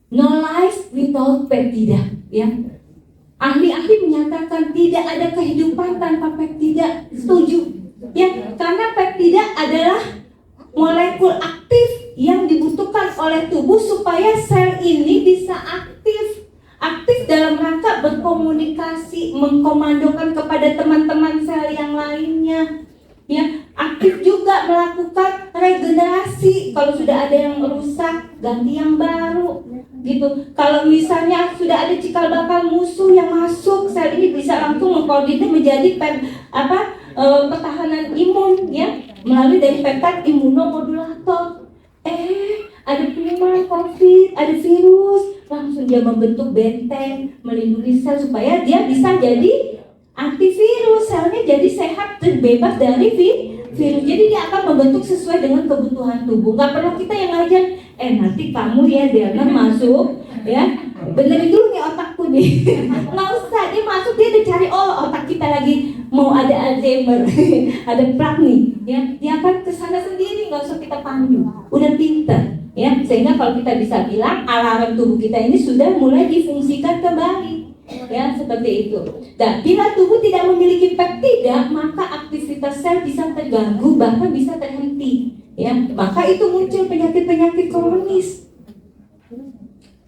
No life without peptida, ya. Ahli-ahli menyatakan tidak ada kehidupan tanpa peptida. Setuju, ya? Karena peptida adalah molekul aktif yang dibutuhkan oleh tubuh supaya sel ini bisa aktif dalam rangka berkomunikasi, mengkomandokan kepada teman-teman sel yang lainnya, ya. Aktif juga melakukan regenerasi. Kalau sudah ada yang rusak, ganti yang baru, gitu. Kalau misalnya sudah ada cikal bakal musuh yang masuk, sel ini bisa langsung mengkoordinir menjadi pertahanan imun, ya, melalui dari peptid imunomodulator. Ada penyumbang COVID, ada virus, langsung dia membentuk benteng melindungi sel supaya dia bisa jadi antivirus, selnya jadi sehat dan bebas dari virus. Jadi dia akan membentuk sesuai dengan kebutuhan tubuh. Nggak perlu kita yang ngajar, nanti kamu ya Diana masuk, ya benerin dulu nih otakku nih. Nggak usah, dia masuk, dia udah cari, otak kita lagi mau ada Alzheimer, ada plak nih, ya dia akan kesana sendiri, nggak usah kita pandu, udah pinter, ya. Sehingga kalau kita bisa bilang alarm tubuh kita ini sudah mulai difungsikan kembali, ya, seperti itu. Dan bila tubuh tidak memiliki peptida, maka aktivitas sel bisa terganggu, bahkan bisa terhenti, ya. Maka itu muncul penyakit-penyakit kronis.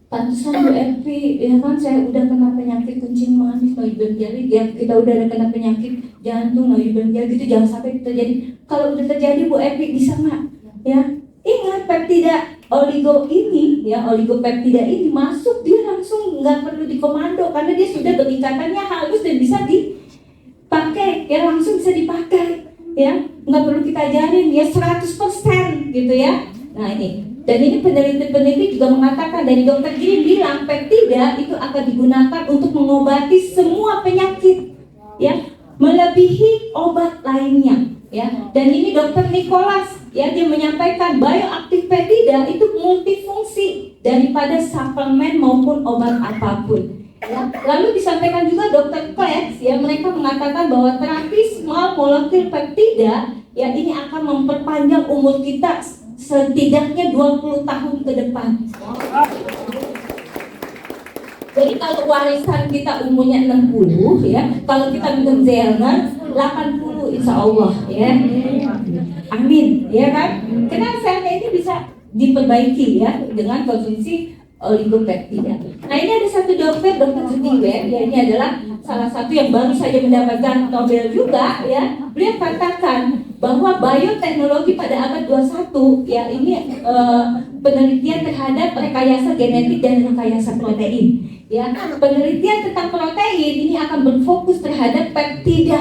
Pantesan Bu Evi, ya kan, saya udah kena penyakit kencing manis, noyuben jari, ya kita udah ada kena penyakit jantung, noyuben jari, gitu jangan sampai terjadi. Kalau udah terjadi Bu Evi bisa nggak? Ya, ingat peptida oligopeptida ini masuk, dia langsung nggak perlu dikomando karena dia sudah berikatannya halus dan bisa dipakai, ya langsung bisa dipakai, ya nggak perlu kita ajarin, ya 100% gitu ya. Nah ini. Dan ini peneliti-peneliti juga mengatakan, dari dokter Green bilang peptida itu akan digunakan untuk mengobati semua penyakit, ya, melebihi obat lainnya, ya. Dan ini dokter Nicholas, ya, dia menyampaikan bioaktif peptida itu multifungsi daripada suplemen maupun obat apapun. Ya. Lalu disampaikan juga dokter Kletz, ya, mereka mengatakan bahwa terapi small molecule peptida, ya, ini akan memperpanjang umur kita setidaknya 20 tahun ke depan. Jadi kalau warisan kita umurnya 60, ya, kalau kita minum Zelner 80 insya Allah, ya. Amin, ya kan? Karena selnya ini bisa diperbaiki, ya, dengan konsumsi oligopeptida. Nah ini ada satu dokter Zutiwer, ya, ini adalah salah satu yang baru saja mendapatkan Nobel juga, ya. Beliau katakan bahwa bioteknologi pada abad 21, ya, ini penelitian terhadap rekayasa genetik dan rekayasa protein, ya. Penelitian tentang protein ini akan berfokus terhadap peptida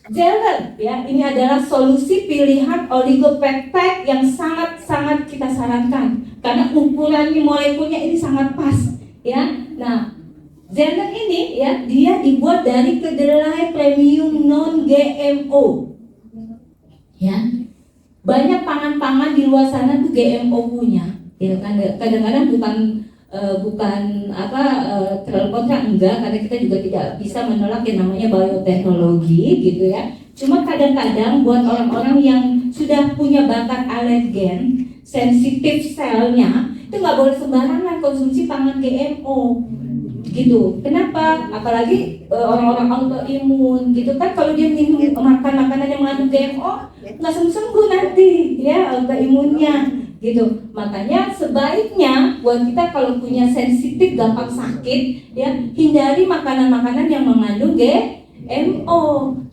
Zeller, ya. Ini adalah solusi pilihan oligopeptide yang sangat-sangat kita sarankan karena ukurannya molekulnya ini sangat pas, ya. Nah, Zeller ini, ya, dia dibuat dari kedelai premium non GMO. Ya, banyak pangan-pangan di luar sana tuh GMO punya, ya kan, kadang-kadang bukan terlalu kontra, enggak, karena kita juga tidak bisa menolak yang namanya bioteknologi, gitu ya. Cuma kadang-kadang buat orang-orang yang sudah punya bakat alergen, sensitif selnya, itu nggak boleh sembarangan konsumsi pangan GMO. Gitu. Kenapa? Apalagi orang-orang autoimun gitu kan, kalau dia makan makanan yang mengandung GMO nggak sembuh nanti, ya, autoimunnya gitu. Makanya sebaiknya buat kita kalau punya sensitif gampang sakit, ya, hindari makanan-makanan yang mengandung GMO,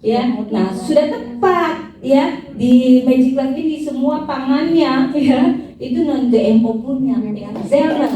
ya. Nah sudah tepat, ya, di Magic Life ini semua pangannya, ya, itu non GMO punya, ya, Zelner,